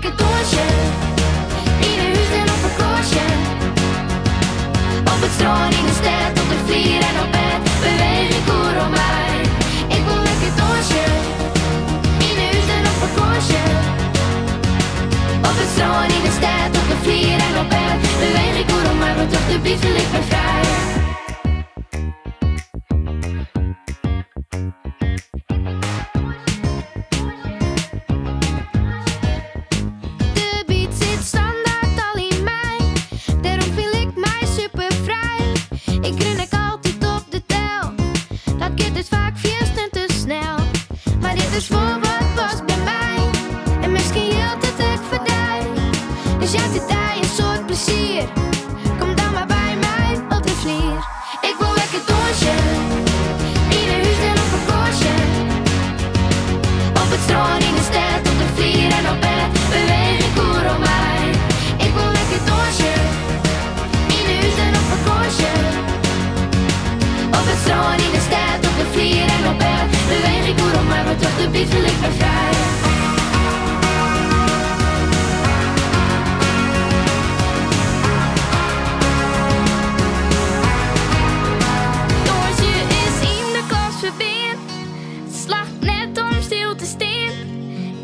lekker dûnsje. In een huis en op een koosje. Op het strand, in de stad, op de vlier en op bed. Beweeg ik oer om mij. Ik wil lekker dûnsje. In een huis en op een koosje. Op het strand, in de stad, op de vlier en op bed. Beweeg ik oer om mij, want op de beat voel ik me vrij. Dus voor wat past bij mij. En misschien hield het ik verdij. Dus jij zit daar een soort plezier. Kom dan maar bij mij op de vlier. Ik wil lekker dûnsje. In een huis en op een koosje. Op het strand, in de stad, op de vlier en op bed. Beweeg ik oer om mij. Ik wil lekker dûnsje. In een huis en op een koosje. Op het strand, in de stad, op de vlier en op bed. Beweeg ik oer om mij, want op de beat voel ik me vrij. Dûnsje is in de klas verbeerd. Slacht net om stil te staan.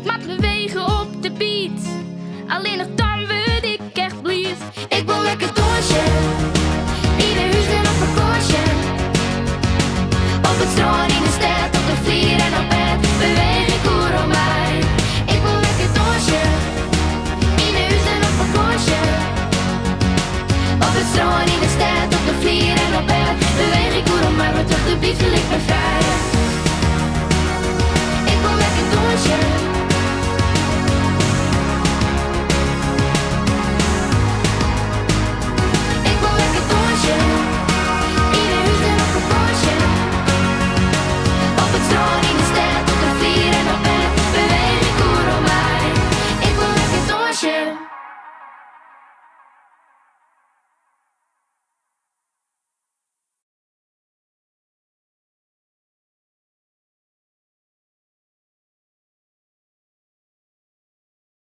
Ik mag bewegen op de beat. Alleen nog dan word ik echt blied. Ik wil lekker dûnsje.